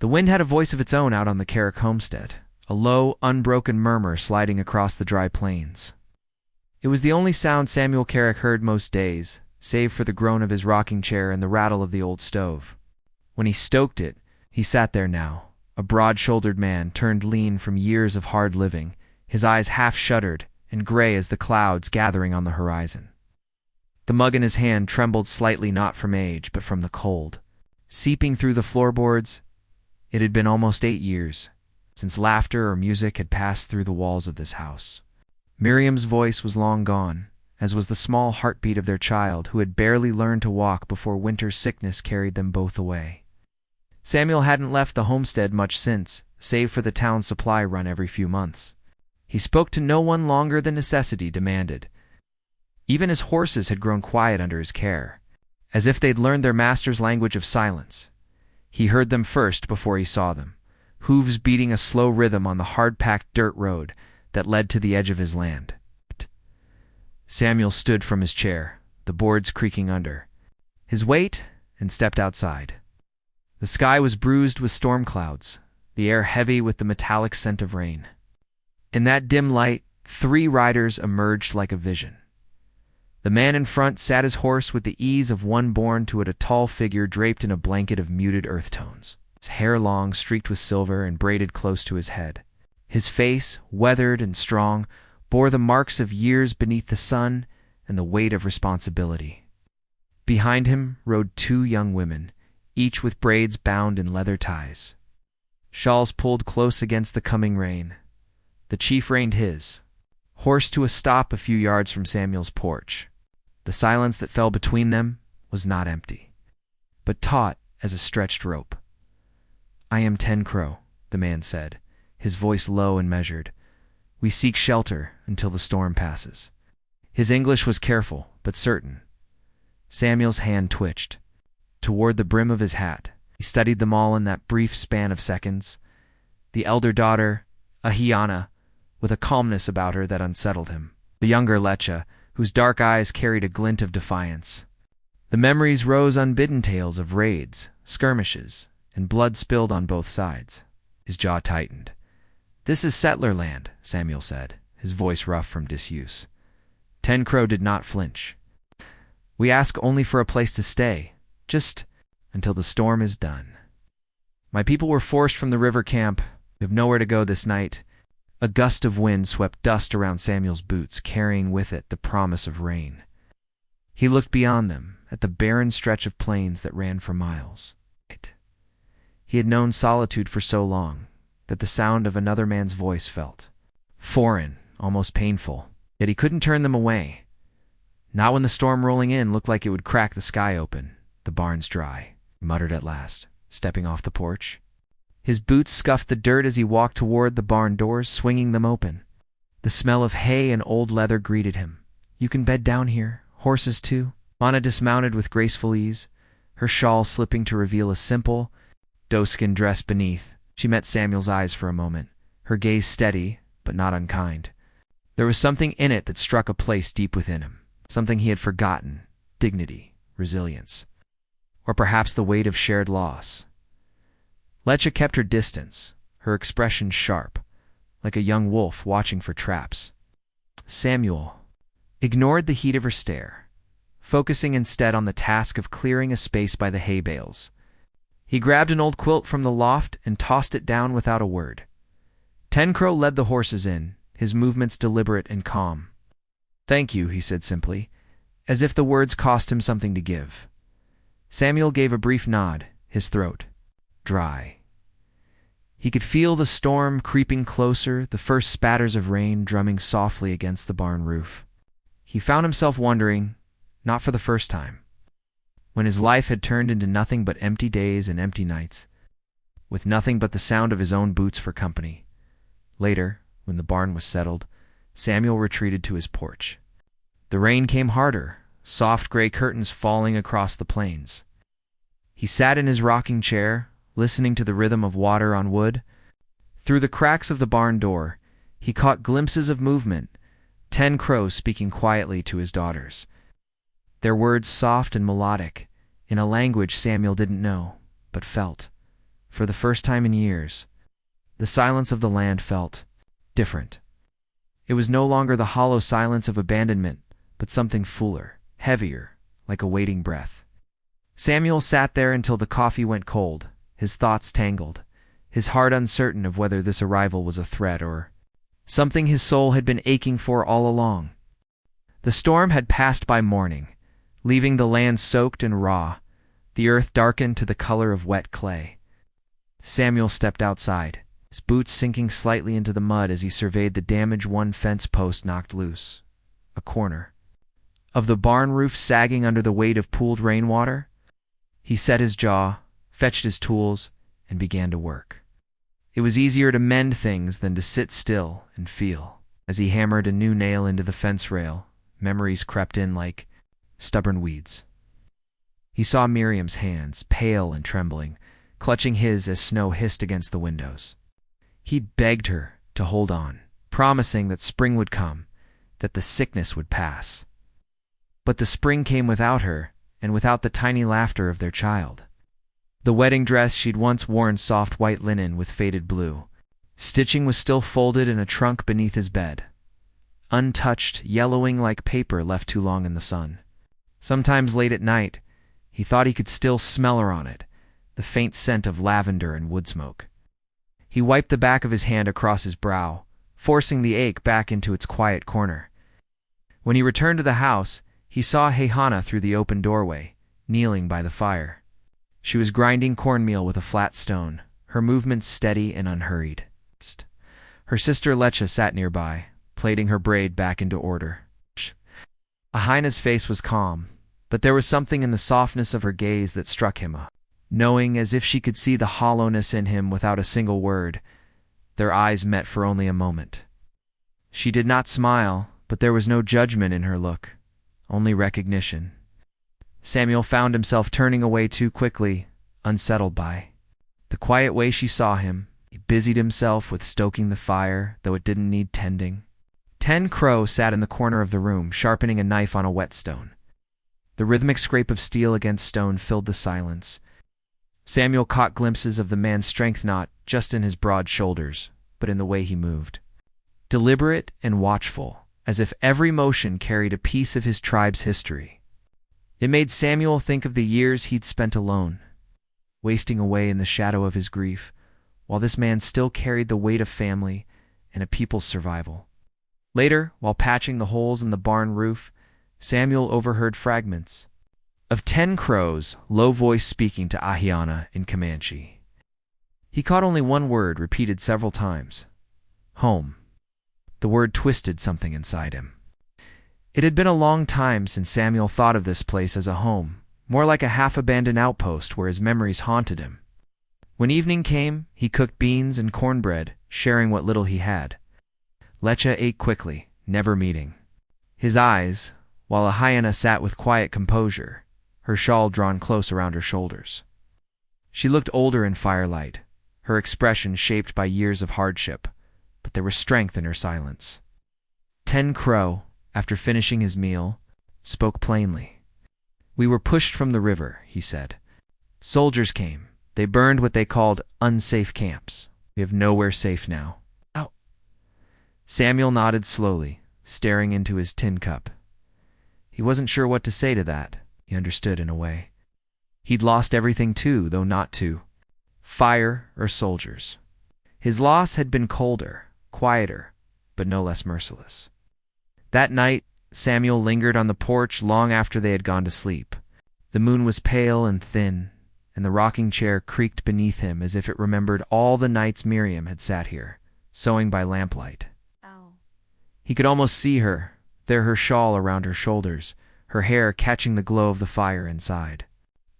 The wind had a voice of its own out on the Carrick homestead, a low, unbroken murmur sliding across the dry plains. It was the only sound Samuel Carrick heard most days, save for the groan of his rocking chair and the rattle of the old stove. When he stoked it, he sat there now, a broad-shouldered man turned lean from years of hard living, his eyes half-shuttered and gray as the clouds gathering on the horizon. The mug in his hand trembled slightly, not from age, but from the cold. Seeping through the floorboards, it had been almost 8 years since laughter or music had passed through the walls of this house. Miriam's voice was long gone, as was the small heartbeat of their child who had barely learned to walk before winter sickness carried them both away. Samuel hadn't left the homestead much since, save for the town supply run every few months. He spoke to no one longer than necessity demanded. Even his horses had grown quiet under his care, as if they'd learned their master's language of silence. He heard them first before he saw them, hooves beating a slow rhythm on the hard-packed dirt road that led to the edge of his land. Samuel stood from his chair, the boards creaking under his weight, and stepped outside. The sky was bruised with storm clouds, the air heavy with the metallic scent of rain. In that dim light, 3 riders emerged like a vision. The man in front sat his horse with the ease of one born to it, a tall figure draped in a blanket of muted earth tones, his hair long, streaked with silver and braided close to his head. His face, weathered and strong, bore the marks of years beneath the sun and the weight of responsibility. Behind him rode 2 young women, each with braids bound in leather ties. Shawls pulled close against the coming rain. The chief reined his horse to a stop a few yards from Samuel's porch. The silence that fell between them was not empty, but taut as a stretched rope. "I am 10 Crow," the man said, his voice low and measured. "We seek shelter until the storm passes." His English was careful, but certain. Samuel's hand twitched toward the brim of his hat. He studied them all in that brief span of seconds. The elder daughter, Ahyana, with a calmness about her that unsettled him. The younger Lecha, whose dark eyes carried a glint of defiance. The memories rose unbidden, tales of raids, skirmishes, and blood spilled on both sides. His jaw tightened. "This is settler land," Samuel said, his voice rough from disuse. 10 Crow did not flinch. "We ask only for a place to stay, just until the storm is done. My people were forced from the river camp. We have nowhere to go this night." A gust of wind swept dust around Samuel's boots, carrying with it the promise of rain. He looked beyond them, at the barren stretch of plains that ran for miles. He had known solitude for so long that the sound of another man's voice felt foreign, almost painful, yet he couldn't turn them away. Not when the storm rolling in looked like it would crack the sky open. "The barn's dry," he muttered at last, stepping off the porch. His boots scuffed the dirt as he walked toward the barn doors, swinging them open. The smell of hay and old leather greeted him. "You can bed down here, horses too." Anna dismounted with graceful ease, her shawl slipping to reveal a simple, doeskin dress beneath. She met Samuel's eyes for a moment, her gaze steady, but not unkind. There was something in it that struck a place deep within him, something he had forgotten: dignity, resilience, or perhaps the weight of shared loss. Lecha kept her distance, her expression sharp, like a young wolf watching for traps. Samuel ignored the heat of her stare, focusing instead on the task of clearing a space by the hay bales. He grabbed an old quilt from the loft and tossed it down without a word. 10 Crow led the horses in, his movements deliberate and calm. "Thank you," he said simply, as if the words cost him something to give. Samuel gave a brief nod, his throat dry. He could feel the storm creeping closer, the first spatters of rain drumming softly against the barn roof. He found himself wondering, not for the first time, when his life had turned into nothing but empty days and empty nights, with nothing but the sound of his own boots for company. Later, when the barn was settled, Samuel retreated to his porch. The rain came harder, soft gray curtains falling across the plains. He sat in his rocking chair, listening to the rhythm of water on wood. Through the cracks of the barn door, he caught glimpses of movement, 10 Crows speaking quietly to his daughters. Their words soft and melodic, in a language Samuel didn't know, but felt. For the first time in years, the silence of the land felt different. It was no longer the hollow silence of abandonment, but something fuller, heavier, like a waiting breath. Samuel sat there until the coffee went cold, his thoughts tangled, his heart uncertain of whether this arrival was a threat or something his soul had been aching for all along. The storm had passed by morning, leaving the land soaked and raw, the earth darkened to the color of wet clay. Samuel stepped outside, his boots sinking slightly into the mud as he surveyed the damage one fence post knocked loose, a corner of the barn roof sagging under the weight of pooled rainwater. He set his jaw, fetched his tools, and began to work. It was easier to mend things than to sit still and feel. As he hammered a new nail into the fence rail, memories crept in like stubborn weeds. He saw Miriam's hands, pale and trembling, clutching his as snow hissed against the windows. He'd begged her to hold on, promising that spring would come, that the sickness would pass. But the spring came without her, and without the tiny laughter of their child. The wedding dress she'd once worn soft white linen with faded blue. Stitching was still folded in a trunk beneath his bed, untouched, yellowing like paper left too long in the sun. Sometimes late at night, he thought he could still smell her on it, the faint scent of lavender and wood smoke. He wiped the back of his hand across his brow, forcing the ache back into its quiet corner. When he returned to the house, he saw Ahyana through the open doorway, kneeling by the fire. She was grinding cornmeal with a flat stone, her movements steady and unhurried. Her sister Lecha sat nearby, plaiting her braid back into order. Ahyana's face was calm, but there was something in the softness of her gaze that struck him, knowing as if she could see the hollowness in him without a single word. Their eyes met for only a moment. She did not smile, but there was no judgment in her look, only recognition. Samuel found himself turning away too quickly, unsettled by the quiet way she saw him. He busied himself with stoking the fire, though it didn't need tending. 10 Crow sat in the corner of the room, sharpening a knife on a whetstone. The rhythmic scrape of steel against stone filled the silence. Samuel caught glimpses of the man's strength not just in his broad shoulders, but in the way he moved. Deliberate and watchful, as if every motion carried a piece of his tribe's history. It made Samuel think of the years he'd spent alone, wasting away in the shadow of his grief, while this man still carried the weight of family and a people's survival. Later, while patching the holes in the barn roof, Samuel overheard fragments of 10 Crow's low voice speaking to Ahyana in Comanche. He caught only one word repeated several times: home. The word twisted something inside him. It had been a long time since Samuel thought of this place as a home, more like a half-abandoned outpost where his memories haunted him. When evening came, he cooked beans and cornbread, sharing what little he had. Lecha ate quickly, never meeting his eyes, while Ahyana sat with quiet composure, her shawl drawn close around her shoulders. She looked older in firelight, her expression shaped by years of hardship, but there was strength in her silence. 10 Crow, after finishing his meal, spoke plainly. "We were pushed from the river," he said. "Soldiers came. They burned what they called unsafe camps. We have nowhere safe now." Ow. Samuel nodded slowly, staring into his tin cup. He wasn't sure what to say to that. He understood in a way. He'd lost everything too, though not to fire or soldiers. His loss had been colder, quieter, but no less merciless. That night, Samuel lingered on the porch long after they had gone to sleep. The moon was pale and thin, and the rocking chair creaked beneath him as if it remembered all the nights Miriam had sat here, sewing by lamplight. Ow. He could almost see her, there her shawl around her shoulders, her hair catching the glow of the fire inside.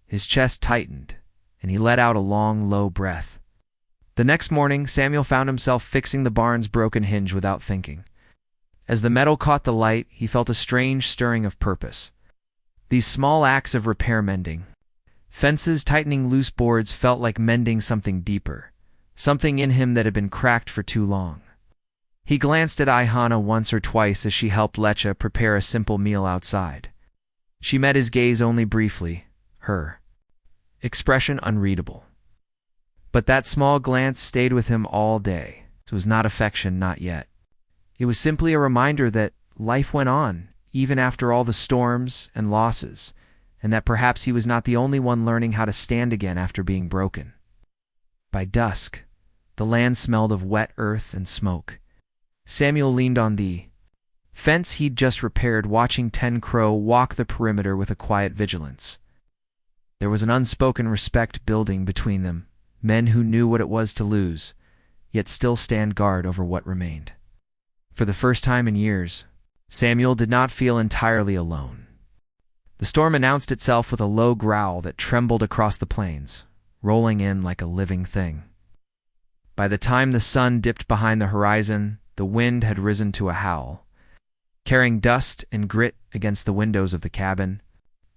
His chest tightened, and he let out a long, low breath. The next morning, Samuel found himself fixing the barn's broken hinge without thinking. As the metal caught the light, he felt a strange stirring of purpose. These small acts of repair mending. Fences tightening loose boards felt like mending something deeper, something in him that had been cracked for too long. He glanced at Ahyana once or twice as she helped Lecha prepare a simple meal outside. She met his gaze only briefly, her expression unreadable. But that small glance stayed with him all day. It was not affection, not yet. It was simply a reminder that life went on, even after all the storms and losses, and that perhaps he was not the only one learning how to stand again after being broken. By dusk, the land smelled of wet earth and smoke. Samuel leaned on the fence he'd just repaired, watching 10 Crow walk the perimeter with a quiet vigilance. There was an unspoken respect building between them, men who knew what it was to lose, yet still stand guard over what remained. For the first time in years, Samuel did not feel entirely alone. The storm announced itself with a low growl that trembled across the plains, rolling in like a living thing. By the time the sun dipped behind the horizon, the wind had risen to a howl. Carrying dust and grit against the windows of the cabin,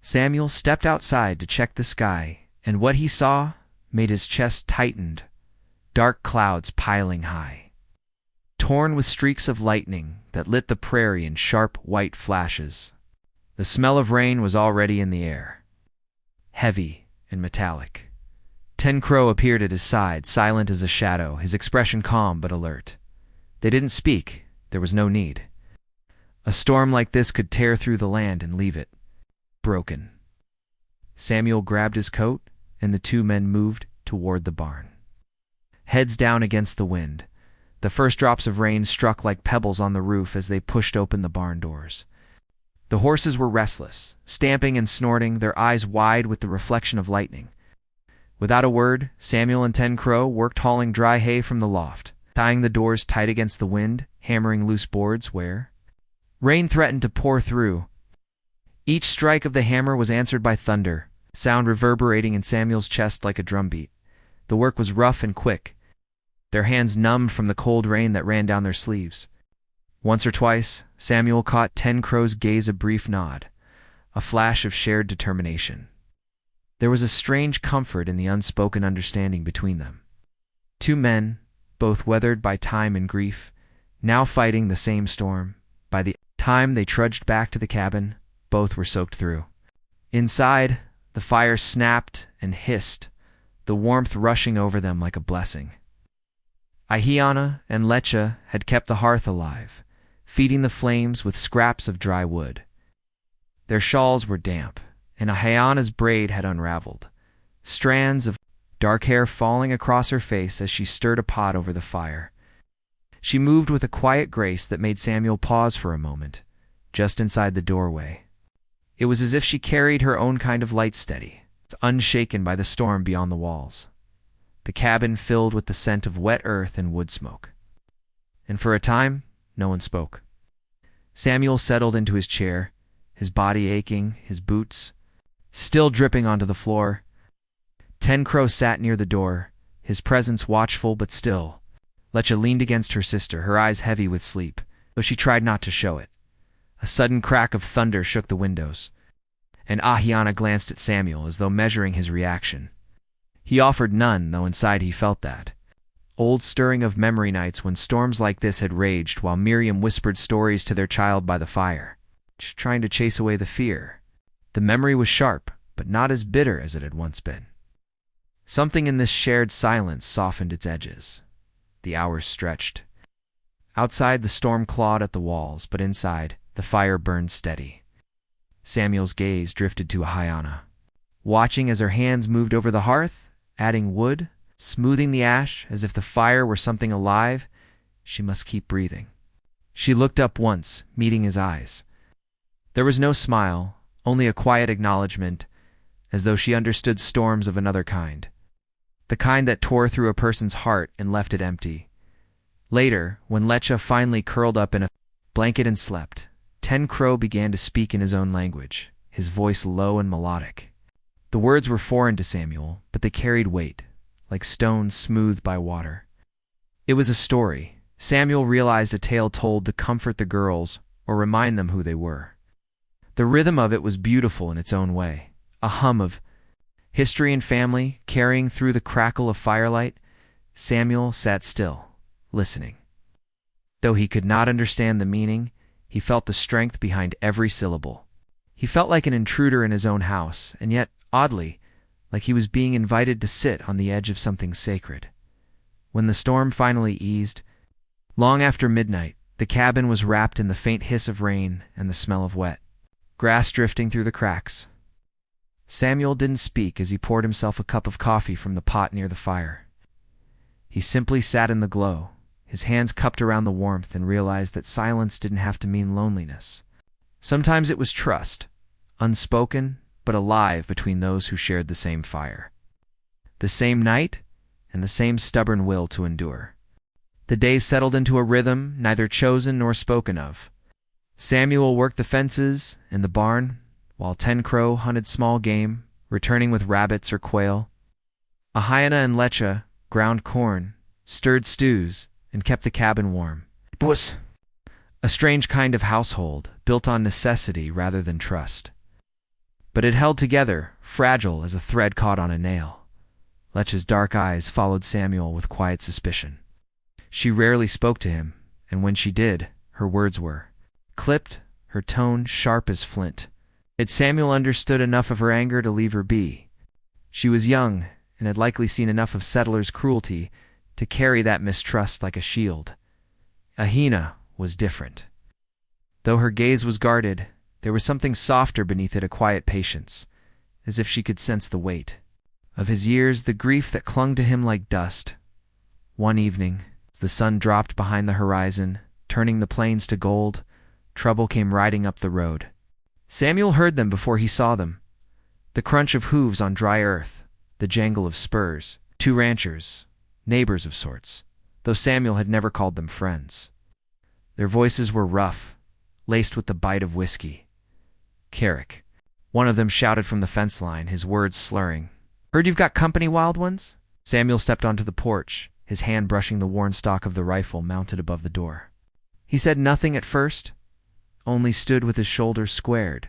Samuel stepped outside to check the sky, and what he saw made his chest tighten. Dark clouds piling high, torn with streaks of lightning that lit the prairie in sharp white flashes. The smell of rain was already in the air, heavy and metallic. 10 Crow appeared at his side, silent as a shadow, his expression calm but alert. They didn't speak. There was no need. A storm like this could tear through the land and leave it broken. Samuel grabbed his coat, and the two men moved toward the barn. Heads down against the wind, the first drops of rain struck like pebbles on the roof as they pushed open the barn doors. The horses were restless, stamping and snorting, their eyes wide with the reflection of lightning. Without a word, Samuel and 10 Crow worked hauling dry hay from the loft, tying the doors tight against the wind, hammering loose boards where rain threatened to pour through. Each strike of the hammer was answered by thunder, sound reverberating in Samuel's chest like a drumbeat. The work was rough and quick, their hands numbed from the cold rain that ran down their sleeves. Once or twice, Samuel caught 10 Crow's gaze, a brief nod, a flash of shared determination. There was a strange comfort in the unspoken understanding between them. Two men, both weathered by time and grief, now fighting the same storm. By the time they trudged back to the cabin, both were soaked through. Inside, the fire snapped and hissed, the warmth rushing over them like a blessing. Ahyana and Lecha had kept the hearth alive, feeding the flames with scraps of dry wood. Their shawls were damp, and Ahyana's braid had unraveled, strands of dark hair falling across her face as she stirred a pot over the fire. She moved with a quiet grace that made Samuel pause for a moment, just inside the doorway. It was as if she carried her own kind of light steady, unshaken by the storm beyond the walls. The cabin filled with the scent of wet earth and wood smoke. And for a time, no one spoke. Samuel settled into his chair, his body aching, his boots still dripping onto the floor. 10 Crow sat near the door, his presence watchful but still. Lecha leaned against her sister, her eyes heavy with sleep, though she tried not to show it. A sudden crack of thunder shook the windows, and Ahyana glanced at Samuel as though measuring his reaction. He offered none, though inside he felt that old stirring of memory nights when storms like this had raged while Miriam whispered stories to their child by the fire, trying to chase away the fear. The memory was sharp, but not as bitter as it had once been. Something in this shared silence softened its edges. The hours stretched. Outside, the storm clawed at the walls, but inside, the fire burned steady. Samuel's gaze drifted to Ahyana, watching as her hands moved over the hearth, adding wood, smoothing the ash as if the fire were something alive. She must keep breathing. She looked up once, meeting his eyes. There was no smile, only a quiet acknowledgement, as though she understood storms of another kind, the kind that tore through a person's heart and left it empty. Later, when Lecha finally curled up in a blanket and slept, 10 Crow began to speak in his own language, his voice low and melodic. The words were foreign to Samuel, but they carried weight, like stones smoothed by water. It was a story. Samuel realized a tale told to comfort the girls or remind them who they were. The rhythm of it was beautiful in its own way, a hum of history and family carrying through the crackle of firelight. Samuel sat still, listening. Though he could not understand the meaning, he felt the strength behind every syllable. He felt like an intruder in his own house, and yet, oddly, like he was being invited to sit on the edge of something sacred. When the storm finally eased, long after midnight, the cabin was wrapped in the faint hiss of rain and the smell of wet grass drifting through the cracks. Samuel didn't speak as he poured himself a cup of coffee from the pot near the fire. He simply sat in the glow, his hands cupped around the warmth, and realized that silence didn't have to mean loneliness. Sometimes it was trust, unspoken but alive between those who shared the same fire, the same night, and the same stubborn will to endure. The days settled into a rhythm neither chosen nor spoken of. Samuel worked the fences and the barn, while 10 Crow hunted small game, returning with rabbits or quail. Ahyana and Lecha ground corn, stirred stews, and kept the cabin warm. It was a strange kind of household, built on necessity rather than trust. But it held together, fragile as a thread caught on a nail. Lecha's dark eyes followed Samuel with quiet suspicion. She rarely spoke to him, and when she did, her words were clipped, her tone sharp as flint. Yet Samuel understood enough of her anger to leave her be. She was young, and had likely seen enough of settlers' cruelty to carry that mistrust like a shield. Ahyana was different. Though her gaze was guarded, there was something softer beneath it, a quiet patience, as if she could sense the weight of his years, the grief that clung to him like dust. One evening, as the sun dropped behind the horizon, turning the plains to gold, trouble came riding up the road. Samuel heard them before he saw them. The crunch of hooves on dry earth, the jangle of spurs, 2 ranchers, neighbors of sorts, though Samuel had never called them friends. Their voices were rough, laced with the bite of whiskey. Carrick, one of them shouted from the fence line, his words slurring. "Heard you've got company, wild ones?" Samuel stepped onto the porch, his hand brushing the worn stock of the rifle mounted above the door. He said nothing at first, only stood with his shoulders squared,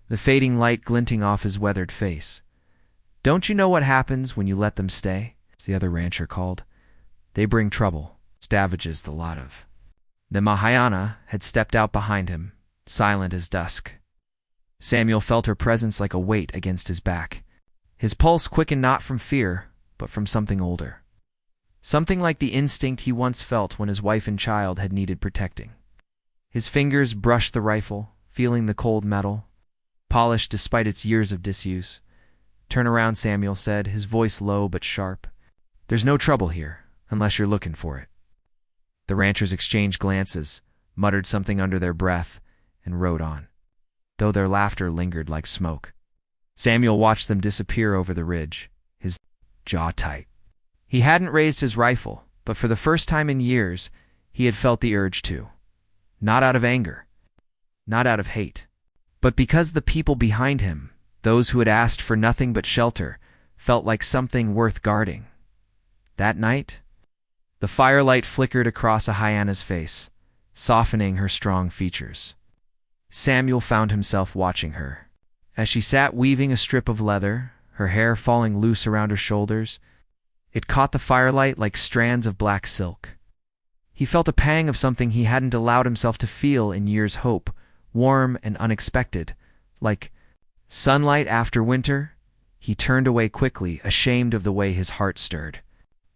the fading light glinting off his weathered face. "Don't you know what happens when you let them stay?" the other rancher called. "They bring trouble, Stavages the lot of." The Ahyana had stepped out behind him, silent as dusk. Samuel felt her presence like a weight against his back. His pulse quickened not from fear, but from something older. Something like the instinct he once felt when his wife and child had needed protecting. His fingers brushed the rifle, feeling the cold metal, polished despite its years of disuse. "Turn around," Samuel said, his voice low but sharp. "There's no trouble here, unless you're looking for it." The ranchers exchanged glances, muttered something under their breath, and rode on, though their laughter lingered like smoke. Samuel watched them disappear over the ridge, his jaw tight. He hadn't raised his rifle, but for the first time in years, he had felt the urge to. Not out of anger, not out of hate, but because the people behind him, those who had asked for nothing but shelter, felt like something worth guarding. That night, the firelight flickered across Ahyana's face, softening her strong features. Samuel found himself watching her. As she sat weaving a strip of leather, her hair falling loose around her shoulders, it caught the firelight like strands of black silk. He felt a pang of something he hadn't allowed himself to feel in years, hope, warm and unexpected, like sunlight after winter. He turned away quickly, ashamed of the way his heart stirred.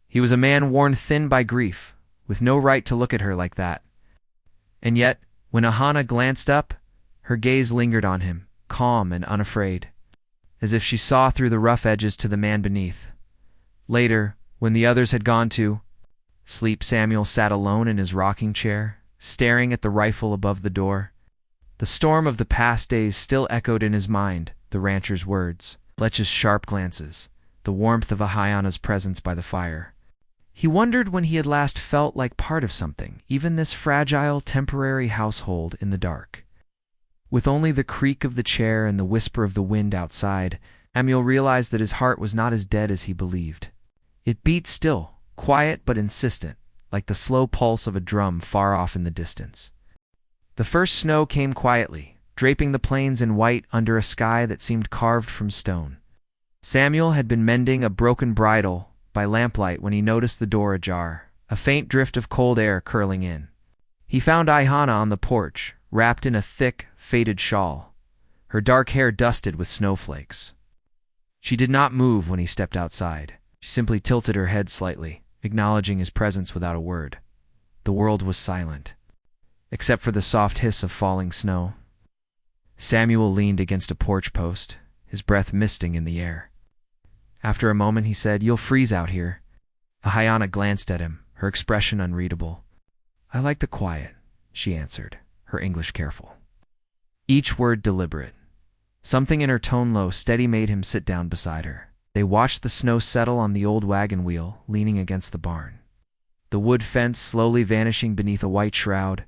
He was a man worn thin by grief, with no right to look at her like that. And yet, when Ahyana glanced up, her gaze lingered on him, calm and unafraid, as if she saw through the rough edges to the man beneath. Later, when the others had gone to sleep, Samuel sat alone in his rocking chair, staring at the rifle above the door. The storm of the past days still echoed in his mind, the rancher's words, Lecha's sharp glances, the warmth of Ahyana's presence by the fire. He wondered when he had last felt like part of something, even this fragile, temporary household in the dark. With only the creak of the chair and the whisper of the wind outside, Samuel realized that his heart was not as dead as he believed. It beat still, quiet but insistent, like the slow pulse of a drum far off in the distance. The first snow came quietly, draping the plains in white under a sky that seemed carved from stone. Samuel had been mending a broken bridle by lamplight when he noticed the door ajar, a faint drift of cold air curling in. He found Ahyana on the porch, wrapped in a thick, faded shawl, her dark hair dusted with snowflakes. She did not move when he stepped outside. She simply tilted her head slightly, acknowledging his presence without a word. The world was silent, except for the soft hiss of falling snow. Samuel leaned against a porch post, his breath misting in the air. After a moment he said, "You'll freeze out here." Ahyana glanced at him, her expression unreadable. "I like the quiet," she answered, her English careful. Each word deliberate. Something in her tone low, steady made him sit down beside her. They watched the snow settle on the old wagon wheel, leaning against the barn. The wood fence slowly vanishing beneath a white shroud.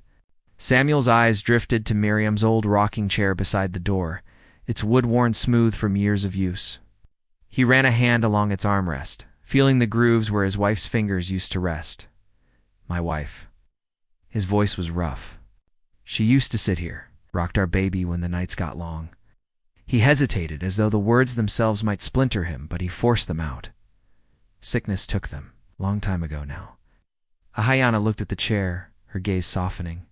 Samuel's eyes drifted to Miriam's old rocking chair beside the door, its wood worn smooth from years of use. He ran a hand along its armrest, feeling the grooves where his wife's fingers used to rest. "My wife." His voice was rough. "She used to sit here, rocked our baby when the nights got long." He hesitated, as though the words themselves might splinter him, but he forced them out. "Sickness took them, long time ago now." Ahyana looked at the chair, her gaze softening.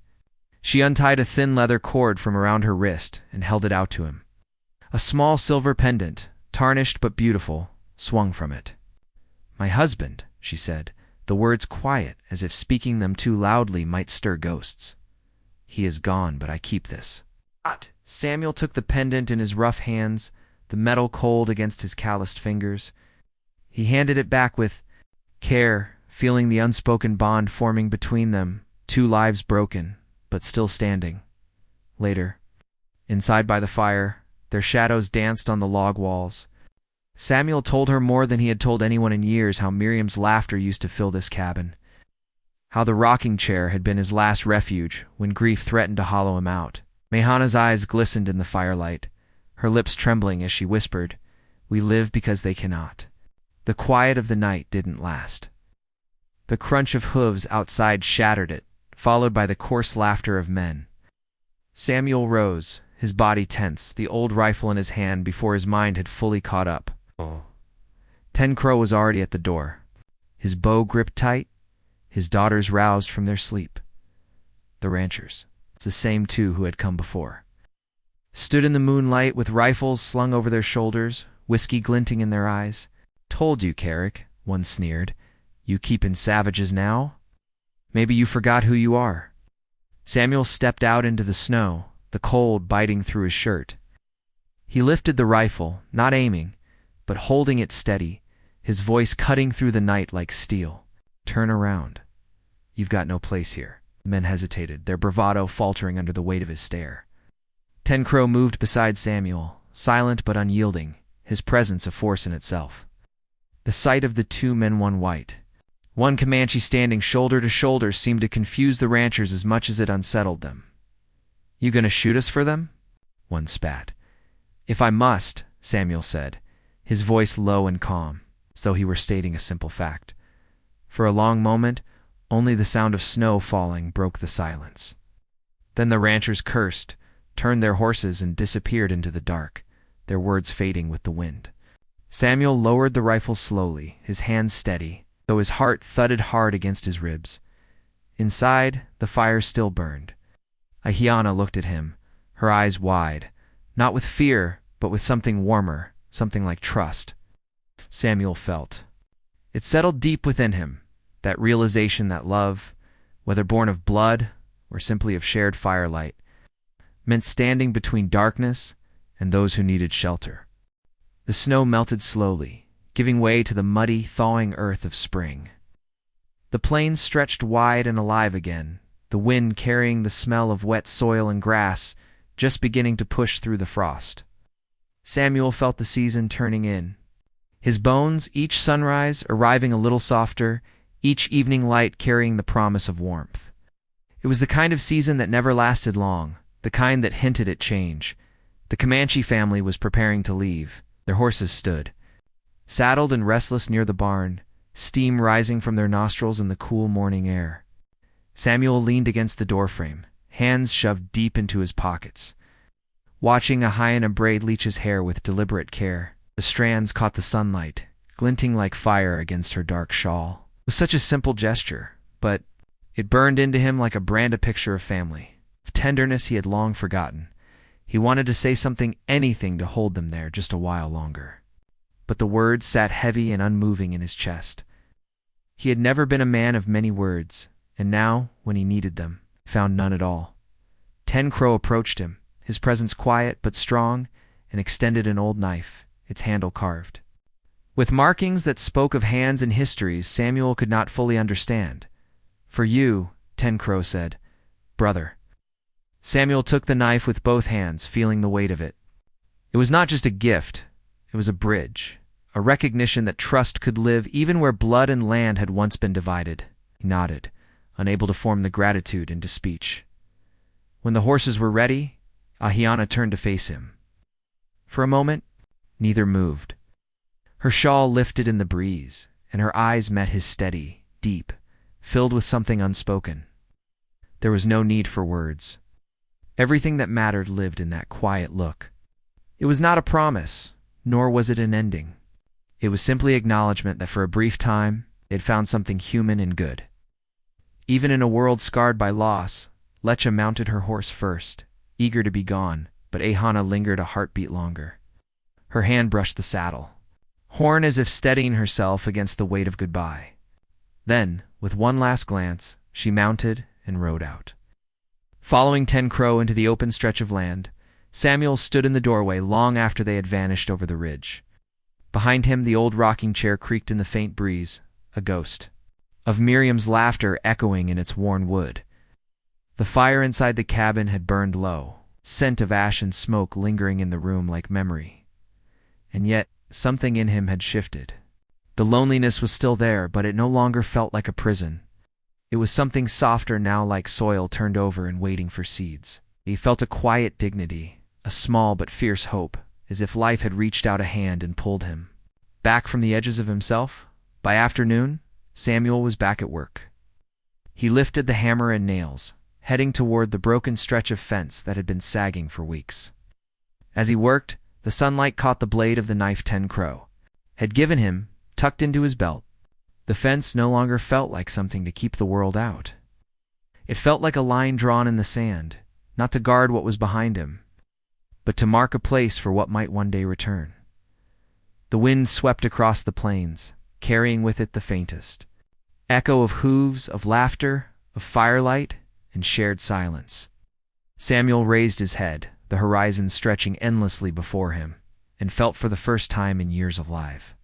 She untied a thin leather cord from around her wrist and held it out to him. A small silver pendant, tarnished but beautiful, swung from it. "My husband," she said, the words quiet, as if speaking them too loudly might stir ghosts. "He is gone, but I keep this." Samuel took the pendant in his rough hands, the metal cold against his calloused fingers. He handed it back with care, feeling the unspoken bond forming between them, two lives broken, but still standing. Later, inside by the fire, their shadows danced on the log walls. Samuel told her more than he had told anyone in years how Miriam's laughter used to fill this cabin, how the rocking chair had been his last refuge when grief threatened to hollow him out. Ahyana's eyes glistened in the firelight, her lips trembling as she whispered, "We live because they cannot." The quiet of the night didn't last. The crunch of hooves outside shattered it, followed by the coarse laughter of men. Samuel rose, his body tense, the old rifle in his hand before his mind had fully caught up. Ten Crow was already at the door, his bow gripped tight, his daughters roused from their sleep. The ranchers, the same two who had come before, stood in the moonlight with rifles slung over their shoulders, whiskey glinting in their eyes. "Told you, Carrick," one sneered. "You keepin' savages now? Maybe you forgot who you are." Samuel stepped out into the snow, the cold biting through his shirt. He lifted the rifle, not aiming, but holding it steady, his voice cutting through the night like steel. "Turn around. You've got no place here." The men hesitated, their bravado faltering under the weight of his stare. Ten Crow moved beside Samuel, silent but unyielding, his presence a force in itself. The sight of the two men won white. One Comanche standing shoulder to shoulder seemed to confuse the ranchers as much as it unsettled them. "You gonna shoot us for them?" one spat. "If I must," Samuel said, his voice low and calm, as though he were stating a simple fact. For a long moment, only the sound of snow falling broke the silence. Then the ranchers cursed, turned their horses, and disappeared into the dark, their words fading with the wind. Samuel lowered the rifle slowly, his hands steady, though his heart thudded hard against his ribs. Inside, the fire still burned. Ahyana looked at him, her eyes wide, not with fear, but with something warmer, something like trust. Samuel felt. It settled deep within him, that realization that love, whether born of blood or simply of shared firelight, meant standing between darkness and those who needed shelter. The snow melted slowly, giving way to the muddy, thawing earth of spring. The plains stretched wide and alive again, the wind carrying the smell of wet soil and grass, just beginning to push through the frost. Samuel felt the season turning in. His bones, each sunrise arriving a little softer, each evening light carrying the promise of warmth. It was the kind of season that never lasted long, the kind that hinted at change. The Comanche family was preparing to leave. Their horses stood, saddled and restless near the barn, steam rising from their nostrils in the cool morning air. Samuel leaned against the doorframe, hands shoved deep into his pockets, watching Ahyana braid Lecha's hair with deliberate care. The strands caught the sunlight, glinting like fire against her dark shawl. It was such a simple gesture, but it burned into him like a brand, a picture of family, of tenderness he had long forgotten. He wanted to say something, anything, to hold them there just a while longer. but the words sat heavy and unmoving in his chest. He had never been a man of many words, and now, when he needed them, found none at all. Ten Crow approached him, his presence quiet but strong, and extended an old knife, its handle carved. With markings that spoke of hands and histories Samuel could not fully understand. "For you," Ten Crow said, "brother." Samuel took the knife with both hands, feeling the weight of it. It was not just a gift, it was a bridge, a recognition that trust could live even where blood and land had once been divided. He nodded, unable to form the gratitude into speech. When the horses were ready, Ahyana turned to face him. For a moment, neither moved. Her shawl lifted in the breeze, and her eyes met his steady, deep, filled with something unspoken. There was no need for words. Everything that mattered lived in that quiet look. It was not a promise, nor was it an ending. It was simply acknowledgement that for a brief time, it had found something human and good. Even in a world scarred by loss, Lecha mounted her horse first, eager to be gone, but Ahyana lingered a heartbeat longer. Her hand brushed the saddle, horn as if steadying herself against the weight of goodbye. Then, with one last glance, she mounted and rode out. Following Ten Crow into the open stretch of land, Samuel stood in the doorway long after they had vanished over the ridge. Behind him, the old rocking chair creaked in the faint breeze, a ghost of Miriam's laughter echoing in its worn wood. The fire inside the cabin had burned low, scent of ash and smoke lingering in the room like memory. And yet, something in him had shifted. The loneliness was still there, but it no longer felt like a prison. It was something softer now, like soil turned over and waiting for seeds. He felt a quiet dignity, a small but fierce hope, as if life had reached out a hand and pulled him back from the edges of himself. By afternoon, Samuel was back at work. He lifted the hammer and nails, heading toward the broken stretch of fence that had been sagging for weeks. As he worked, the sunlight caught the blade of the knife Ten Crow had given him, tucked into his belt. The fence no longer felt like something to keep the world out. It felt like a line drawn in the sand, not to guard what was behind him, but to mark a place for what might one day return. The wind swept across the plains, carrying with it the faintest echo of hooves, of laughter, of firelight, and shared silence. Samuel raised his head, the horizon stretching endlessly before him, and felt for the first time in years alive.